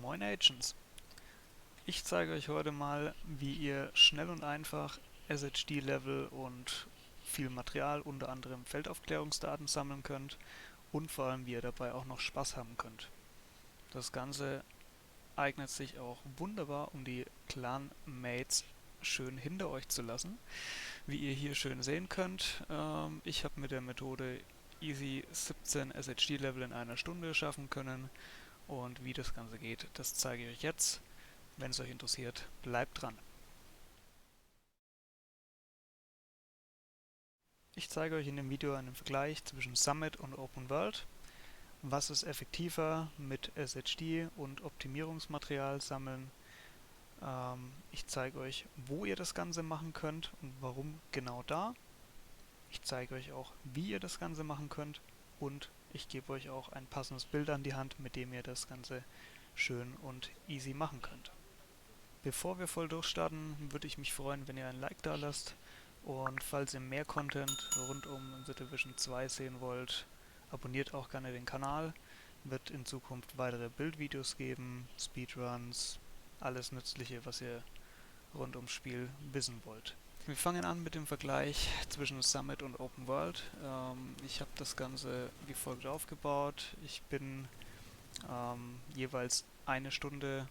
Moin Agents! Ich zeige euch heute mal, wie ihr schnell und einfach SHD-Level und viel Material, unter anderem Feldaufklärungsdaten sammeln könnt und vor allem, wie ihr dabei auch noch Spaß haben könnt. Das Ganze eignet sich auch wunderbar, um die Clan-Mates schön hinter euch zu lassen. Wie ihr hier schön sehen könnt, ich habe mit der Methode Easy 17 SHD-Level in einer Stunde schaffen können. Und wie das Ganze geht, das zeige ich euch jetzt. Wenn es euch interessiert, bleibt dran. Ich zeige euch in dem Video einen Vergleich zwischen Summit und Open World. Was ist effektiver mit SHD und Optimierungsmaterial sammeln? Ich zeige euch, wo ihr das Ganze machen könnt und warum genau da. Ich zeige euch auch, wie ihr das Ganze machen könnt und ich gebe euch auch ein passendes Bild an die Hand, mit dem ihr das Ganze schön und easy machen könnt. Bevor wir voll durchstarten, würde ich mich freuen, wenn ihr ein Like da lasst. Und falls ihr mehr Content rund um The Division 2 sehen wollt, abonniert auch gerne den Kanal. Wird in Zukunft weitere Bildvideos geben, Speedruns, alles Nützliche, was ihr rund ums Spiel wissen wollt. Wir fangen an mit dem Vergleich zwischen Summit und Open World. Ich habe das Ganze wie folgt aufgebaut. Ich bin jeweils eine Stunde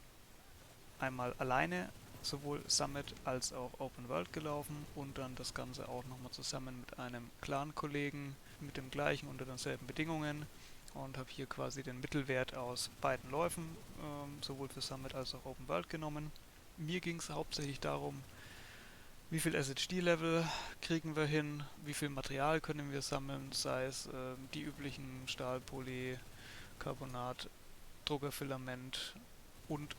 einmal alleine sowohl Summit als auch Open World gelaufen und dann das Ganze auch nochmal zusammen mit einem Clan-Kollegen mit dem gleichen unter denselben Bedingungen und habe hier quasi den Mittelwert aus beiden Läufen, sowohl für Summit als auch Open World genommen. Mir ging es hauptsächlich darum, wie viel SHD-Level kriegen wir hin, wie viel Material können wir sammeln, sei es die üblichen Stahl, Poly, Carbonat, Druckerfilament und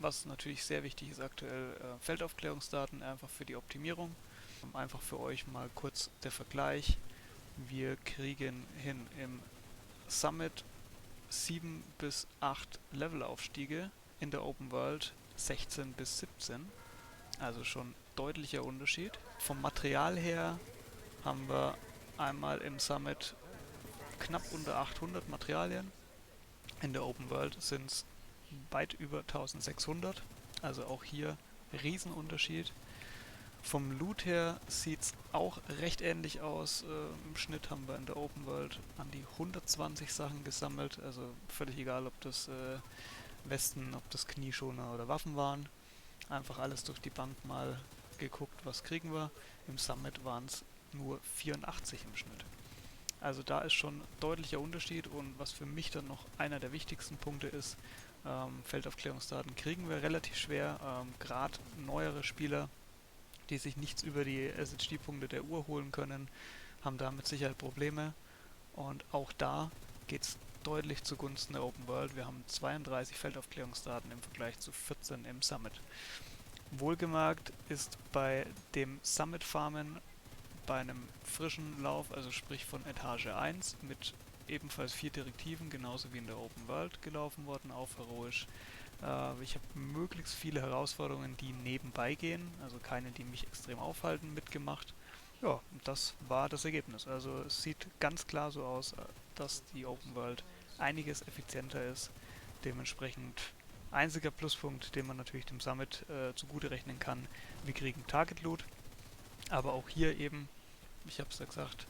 was natürlich sehr wichtig ist aktuell, Feldaufklärungsdaten einfach für die Optimierung. Einfach für euch mal kurz der Vergleich. Wir kriegen hin im Summit 7 bis 8 Levelaufstiege, in der Open World 16 bis 17. Also schon deutlicher Unterschied. Vom Material her haben wir einmal im Summit knapp unter 800 Materialien. In der Open World sind es weit über 1600. Also auch hier Riesenunterschied. Vom Loot her sieht es auch recht ähnlich aus. Im Schnitt haben wir in der Open World an die 120 Sachen gesammelt. Also völlig egal, ob das Westen, ob das Knieschoner oder Waffen waren. Einfach alles durch die Bank mal geguckt, was kriegen wir. Im Summit waren es nur 84 im Schnitt. Also da ist schon deutlicher Unterschied und was für mich dann noch einer der wichtigsten Punkte ist, Feldaufklärungsdaten kriegen wir relativ schwer, gerade neuere Spieler, die sich nichts über die SHD-Punkte der Uhr holen können, haben da mit Sicherheit Probleme und auch da geht es deutlich zugunsten der Open World. Wir haben 32 Feldaufklärungsdaten im Vergleich zu 14 im Summit. Wohlgemerkt ist bei dem Summit-Farmen bei einem frischen Lauf, also sprich von Etage 1 mit ebenfalls 4 Direktiven, genauso wie in der Open World gelaufen worden, auf heroisch. Ich habe möglichst viele Herausforderungen, die nebenbei gehen, also keine, die mich extrem aufhalten, mitgemacht. Ja, das war das Ergebnis. Also es sieht ganz klar so aus, dass die Open World einiges effizienter ist. Dementsprechend einziger Pluspunkt, den man natürlich dem Summit zugute rechnen kann, wir kriegen Target Loot, aber auch hier eben, ich habe es ja gesagt,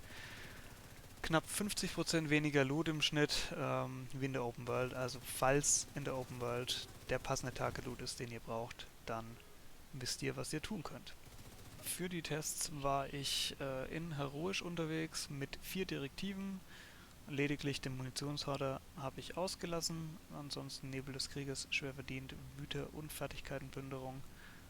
knapp 50% weniger Loot im Schnitt wie in der Open World. Also falls in der Open World der passende Target Loot ist, den ihr braucht, dann wisst ihr, was ihr tun könnt. Für die Tests war ich in Heroisch unterwegs mit 4 Direktiven. Lediglich den Munitionshorder habe ich ausgelassen. Ansonsten Nebel des Krieges, schwer verdient, Wüter und Fertigkeitenplünderung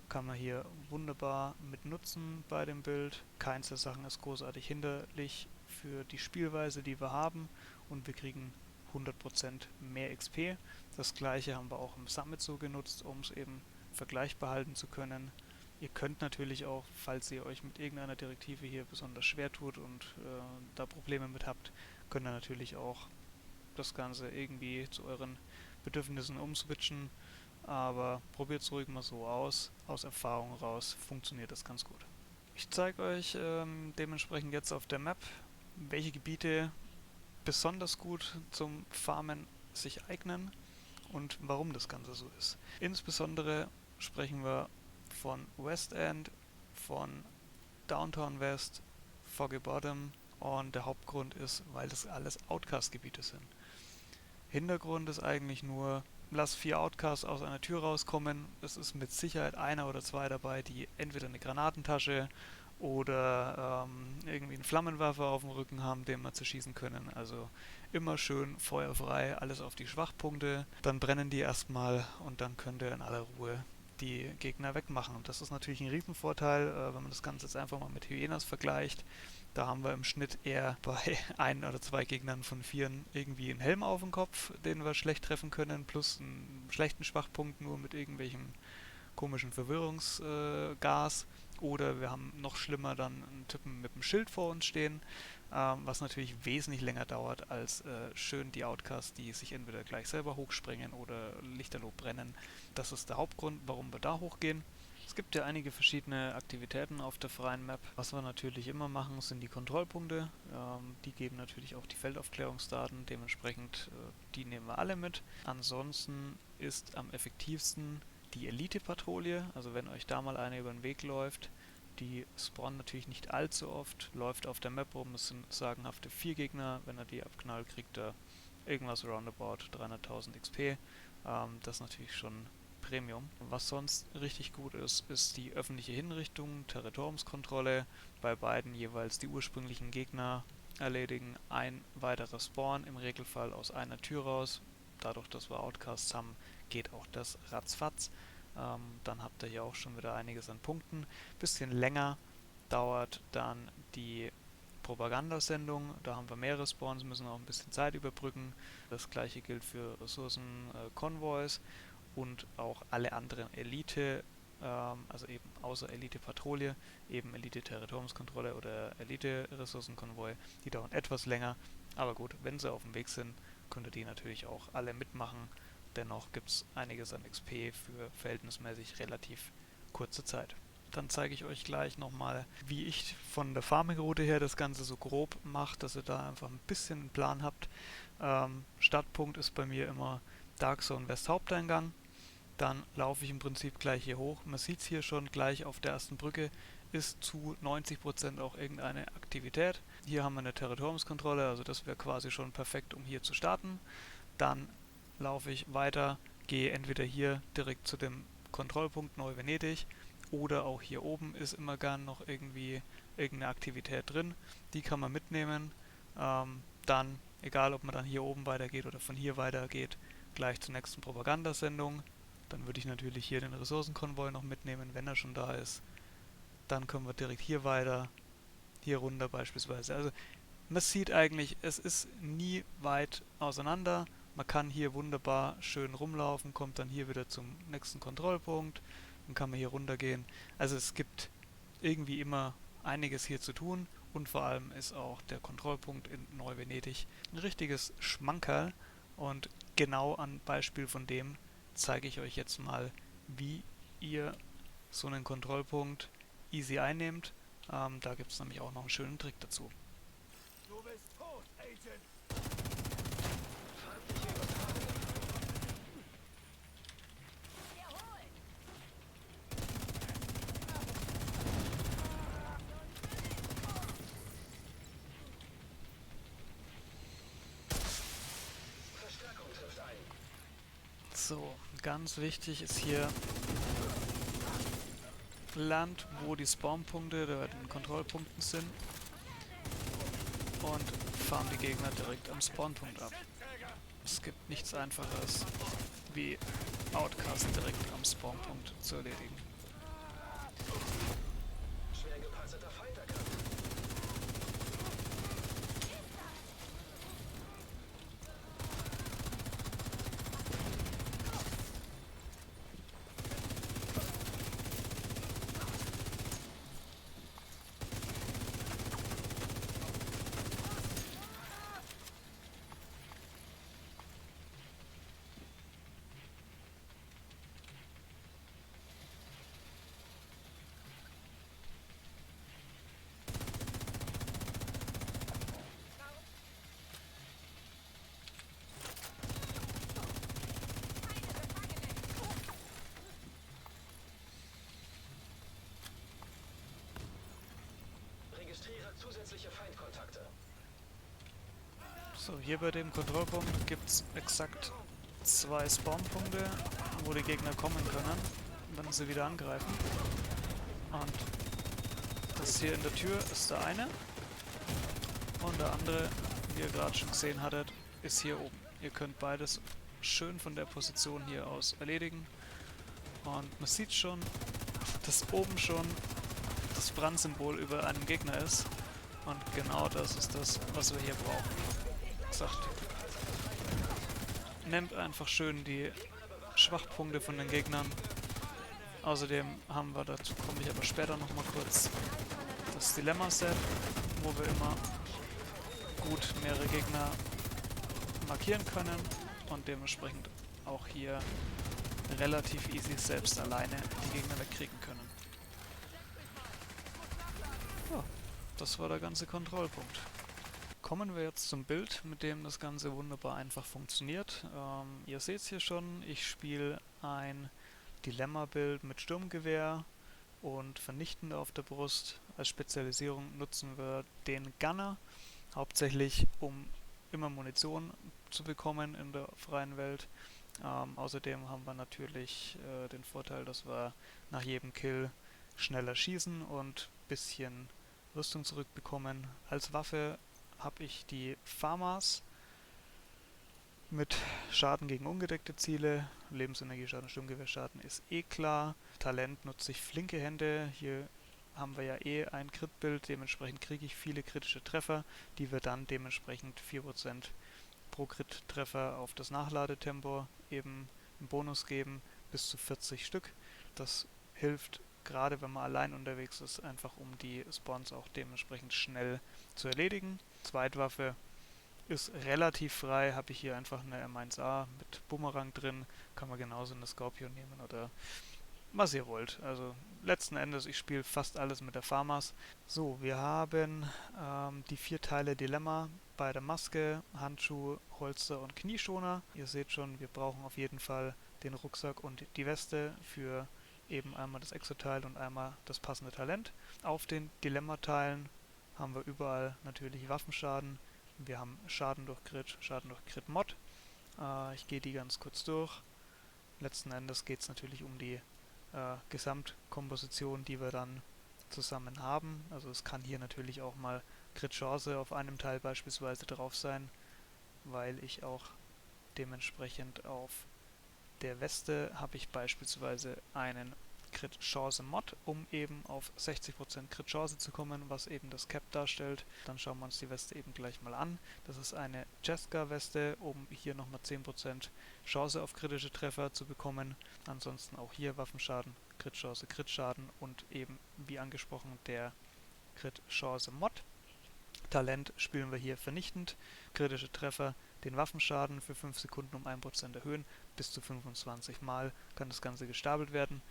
kann man hier wunderbar mit nutzen bei dem Bild. Keins der Sachen ist großartig hinderlich für die Spielweise, die wir haben und wir kriegen 100% mehr XP. Das gleiche haben wir auch im Summit so genutzt, um es eben vergleichbar halten zu können. Ihr könnt natürlich auch, falls ihr euch mit irgendeiner Direktive hier besonders schwer tut und da Probleme mit habt, könnt ihr natürlich auch das Ganze irgendwie zu euren Bedürfnissen umswitchen. Aber probiert es ruhig mal so aus. Aus Erfahrung raus funktioniert das ganz gut. Ich zeige euch dementsprechend jetzt auf der Map, welche Gebiete besonders gut zum Farmen sich eignen und warum das Ganze so ist. Insbesondere sprechen wir von West End, von Downtown West, Foggy Bottom, und der Hauptgrund ist, weil das alles Outcast-Gebiete sind. Hintergrund ist eigentlich nur, lass 4 Outcasts aus einer Tür rauskommen. Es ist mit Sicherheit einer oder zwei dabei, die entweder eine Granatentasche oder irgendwie einen Flammenwerfer auf dem Rücken haben, den wir zerschießen können. Also immer schön feuerfrei, alles auf die Schwachpunkte. Dann brennen die erstmal und dann könnt ihr in aller Ruhe die Gegner wegmachen. Und das ist natürlich ein Riesenvorteil, wenn man das Ganze jetzt einfach mal mit Hyenas vergleicht. Da haben wir im Schnitt eher bei ein oder zwei Gegnern von 4 irgendwie einen Helm auf dem Kopf, den wir schlecht treffen können, plus einen schlechten Schwachpunkt nur mit irgendwelchem komischen Verwirrungsgas. Oder wir haben noch schlimmer dann einen Typen mit einem Schild vor uns stehen, was natürlich wesentlich länger dauert als schön die Outcasts, die sich entweder gleich selber hochspringen oder lichterloh brennen. Das ist der Hauptgrund, warum wir da hochgehen. Es gibt ja einige verschiedene Aktivitäten auf der freien Map. Was wir natürlich immer machen, sind die Kontrollpunkte. Die geben natürlich auch die Feldaufklärungsdaten. Dementsprechend, die nehmen wir alle mit. Ansonsten ist am effektivsten die Elite-Patrouille. Also wenn euch da mal eine über den Weg läuft, die spawnen natürlich nicht allzu oft, läuft auf der Map rum. Es sind sagenhafte 4 Gegner. Wenn er die abknallt, kriegt er irgendwas roundabout 300.000 XP. Das ist natürlich schon Premium. Was sonst richtig gut ist, ist die öffentliche Hinrichtung, Territoriumskontrolle, bei beiden jeweils die ursprünglichen Gegner erledigen, ein weiterer Spawn, im Regelfall aus einer Tür raus. Dadurch, dass wir Outcasts haben, geht auch das ratzfatz. Dann habt ihr hier auch schon wieder einiges an Punkten. Bisschen länger dauert dann die Propagandasendung. Da haben wir mehrere Spawns, müssen auch ein bisschen Zeit überbrücken. Das gleiche gilt für Ressourcen-Konvois und auch alle anderen Elite, also eben außer Elite-Patrouille, eben Elite-Territoriumskontrolle oder Elite-Ressourcenkonvoi, die dauern etwas länger. Aber gut, wenn sie auf dem Weg sind, könnt ihr die natürlich auch alle mitmachen. Dennoch gibt es einiges an XP für verhältnismäßig relativ kurze Zeit. Dann zeige ich euch gleich nochmal, wie ich von der Farming-Route her das Ganze so grob mache, dass ihr da einfach ein bisschen einen Plan habt. Startpunkt ist bei mir immer Dark Zone West Haupteingang. Dann laufe ich im Prinzip gleich hier hoch. Man sieht es hier schon gleich auf der ersten Brücke, ist zu 90% auch irgendeine Aktivität. Hier haben wir eine Territoriumskontrolle, also das wäre quasi schon perfekt, um hier zu starten. Dann laufe ich weiter, gehe entweder hier direkt zu dem Kontrollpunkt Neu-Venedig oder auch hier oben ist immer gern noch irgendwie irgendeine Aktivität drin. Die kann man mitnehmen. Dann, egal ob man dann hier oben weitergeht oder von hier weitergeht, gleich zur nächsten Propagandasendung. Dann würde ich natürlich hier den Ressourcenkonvoi noch mitnehmen, wenn er schon da ist. Dann können wir direkt hier weiter, hier runter beispielsweise. Also man sieht eigentlich, es ist nie weit auseinander. Man kann hier wunderbar schön rumlaufen, kommt dann hier wieder zum nächsten Kontrollpunkt, dann kann man hier runtergehen. Also es gibt irgendwie immer einiges hier zu tun und vor allem ist auch der Kontrollpunkt in Neu-Venedig ein richtiges Schmankerl und genau an Beispiel von dem zeige ich euch jetzt mal, wie ihr so einen Kontrollpunkt easy einnehmt. Da gibt es nämlich auch noch einen schönen Trick dazu. Du bist tot, Agent! Verstärkung trifft ein. So, ganz wichtig ist hier Land, wo die Spawnpunkte bei den Kontrollpunkten sind und farm die Gegner direkt am Spawnpunkt ab. Es gibt nichts Einfaches wie Outcast direkt am Spawnpunkt zu erledigen. Schwer gepanzerter Feind erkannt. zusätzliche Feindkontakte. So, hier bei dem Kontrollpunkt gibt es exakt 2 Spawnpunkte, wo die Gegner kommen können, wenn sie wieder angreifen. Und das hier in der Tür ist der eine. Und der andere, wie ihr gerade schon gesehen hattet, ist hier oben. Ihr könnt beides schön von der Position hier aus erledigen. Und man sieht schon, dass oben schon das Brandsymbol über einem Gegner ist. Und genau das ist das, was wir hier brauchen. Sagt, nehmt einfach schön die Schwachpunkte von den Gegnern. Außerdem haben wir, dazu komme ich aber später nochmal kurz, das Dilemma-Set, wo wir immer gut mehrere Gegner markieren können und dementsprechend auch hier relativ easy selbst alleine die Gegner wegkriegen können. Ja, das war der ganze Kontrollpunkt. Kommen wir jetzt zum Bild, mit dem das Ganze wunderbar einfach funktioniert. Ihr seht es hier schon, ich spiele ein Dilemma-Bild mit Sturmgewehr und Vernichtend auf der Brust. Als Spezialisierung nutzen wir den Gunner, hauptsächlich um immer Munition zu bekommen in der freien Welt. Außerdem haben wir natürlich den Vorteil, dass wir nach jedem Kill schneller schießen und ein bisschen Rüstung zurückbekommen. Als Waffe habe ich die FAMAS mit Schaden gegen ungedeckte Ziele. Lebensenergieschaden, Sturmgewehrschaden ist eh klar. Talent nutze ich flinke Hände. Hier haben wir ja eh ein Crit-Bild, dementsprechend kriege ich viele kritische Treffer, die wir dann dementsprechend 4% pro Crit-Treffer auf das Nachladetempo eben einen Bonus geben, bis zu 40 Stück. Das hilft gerade, wenn man allein unterwegs ist, einfach um die Spawns auch dementsprechend schnell zu erledigen. Zweitwaffe ist relativ frei, habe ich hier einfach eine M1A mit Bumerang drin, kann man genauso eine Scorpion nehmen oder was ihr wollt. Also letzten Endes, ich spiele fast alles mit der FAMAS. So, wir haben die 4 Teile Dilemma bei der Maske, Handschuh, Holster und Knieschoner. Ihr seht schon, wir brauchen auf jeden Fall den Rucksack und die Weste für eben einmal das Exoteil und einmal das passende Talent. Auf den Dilemma-Teilen haben wir überall natürlich Waffenschaden. Wir haben Schaden durch Crit Mod. Ich gehe die ganz kurz durch. Letzten Endes geht es natürlich um die Gesamtkomposition, die wir dann zusammen haben. Also es kann hier natürlich auch mal Crit-Chance auf einem Teil beispielsweise drauf sein, weil ich auch dementsprechend auf der Weste habe ich beispielsweise einen Crit-Chance-Mod, um eben auf 60% Crit-Chance zu kommen, was eben das Cap darstellt. Dann schauen wir uns die Weste eben gleich mal an. Das ist eine Jeska-Weste, um hier nochmal 10% Chance auf kritische Treffer zu bekommen. Ansonsten auch hier Waffenschaden, Crit-Chance, Crit-Schaden und eben, wie angesprochen, der Crit-Chance-Mod. Talent spielen wir hier vernichtend. Kritische Treffer, den Waffenschaden für 5 Sekunden um 1% erhöhen. Bis zu 25 Mal kann das Ganze gestapelt werden.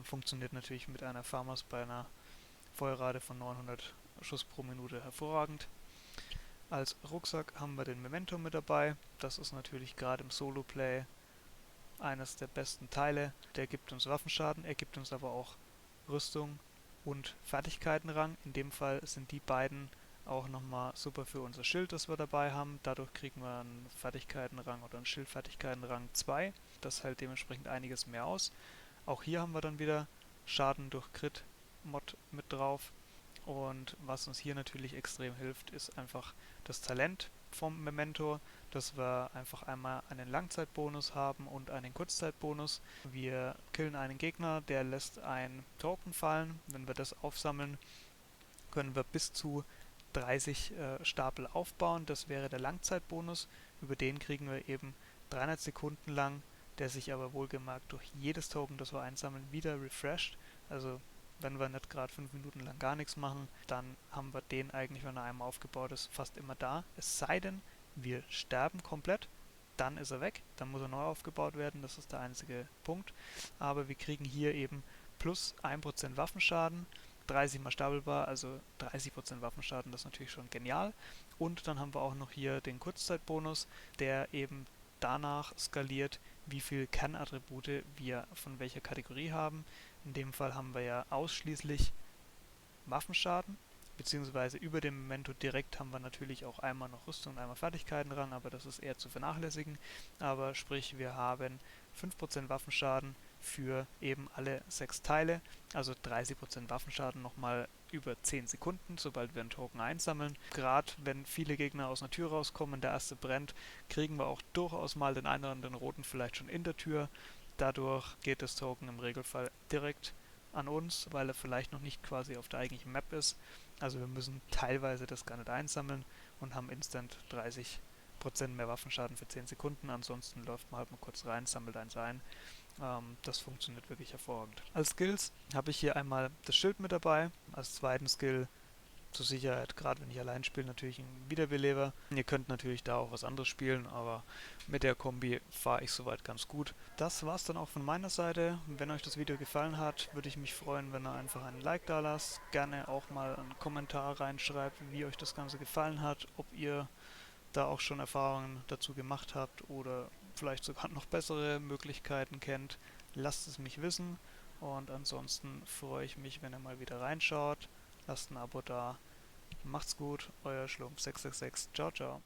Funktioniert natürlich mit einer FAMAS bei einer Feuerrate von 900 Schuss pro Minute hervorragend. Als Rucksack haben wir den Memento mit dabei. Das ist natürlich gerade im Solo-Play eines der besten Teile. Der gibt uns Waffenschaden, er gibt uns aber auch Rüstung und Fertigkeitenrang. In dem Fall sind die beiden auch nochmal super für unser Schild, das wir dabei haben. Dadurch kriegen wir einen Fertigkeitenrang oder einen Schildfertigkeitenrang 2. Das hält dementsprechend einiges mehr aus. Auch hier haben wir dann wieder Schaden durch Crit-Mod mit drauf. Und was uns hier natürlich extrem hilft, ist einfach das Talent vom Memento, dass wir einfach einmal einen Langzeitbonus haben und einen Kurzzeitbonus. Wir killen einen Gegner, der lässt ein Token fallen. Wenn wir das aufsammeln, können wir bis zu 30 Stapel aufbauen. Das wäre der Langzeitbonus. Über den kriegen wir eben 300 Sekunden lang, der sich aber wohlgemerkt durch jedes Token, das wir einsammeln, wieder refresht. Also wenn wir nicht gerade 5 Minuten lang gar nichts machen, dann haben wir den eigentlich, wenn er einmal aufgebaut ist, fast immer da. Es sei denn, wir sterben komplett, dann ist er weg, dann muss er neu aufgebaut werden, das ist der einzige Punkt. Aber wir kriegen hier eben plus 1% Waffenschaden, 30 mal stapelbar, also 30% Waffenschaden, das ist natürlich schon genial. Und dann haben wir auch noch hier den Kurzzeitbonus, der eben danach skaliert, wie viel Kernattribute wir von welcher Kategorie haben. In dem Fall haben wir ja ausschließlich Waffenschaden. beziehungsweise über dem Memento direkt haben wir natürlich auch einmal noch Rüstung und einmal Fertigkeiten dran, aber das ist eher zu vernachlässigen. Aber sprich, wir haben 5% Waffenschaden für eben alle 6 Teile, also 30% Waffenschaden nochmal über 10 Sekunden, sobald wir einen Token einsammeln. Gerade wenn viele Gegner aus einer Tür rauskommen, der erste brennt, kriegen wir auch durchaus mal den einen oder anderen roten vielleicht schon in der Tür. Dadurch geht das Token im Regelfall direkt an uns, weil er vielleicht noch nicht quasi auf der eigentlichen Map ist. Also wir müssen teilweise das gar nicht einsammeln und haben instant 30% mehr Waffenschaden für 10 Sekunden. Ansonsten läuft man halt mal kurz rein, sammelt eins ein. Das funktioniert wirklich hervorragend. Als Skills habe ich hier einmal das Schild mit dabei. Als zweiten Skill zur Sicherheit, gerade wenn ich allein spiele, natürlich ein Wiederbeleber. Ihr könnt natürlich da auch was anderes spielen, aber mit der Kombi fahre ich soweit ganz gut. Das war's dann auch von meiner Seite. Wenn euch das Video gefallen hat, würde ich mich freuen, wenn ihr einfach einen Like da lasst. Gerne auch mal einen Kommentar reinschreibt, wie euch das Ganze gefallen hat, ob ihr da auch schon Erfahrungen dazu gemacht habt oder vielleicht sogar noch bessere Möglichkeiten kennt. Lasst es mich wissen und ansonsten freue ich mich, wenn ihr mal wieder reinschaut. Lasst ein Abo da. Macht's gut, euer Schlumpf666. Ciao, ciao.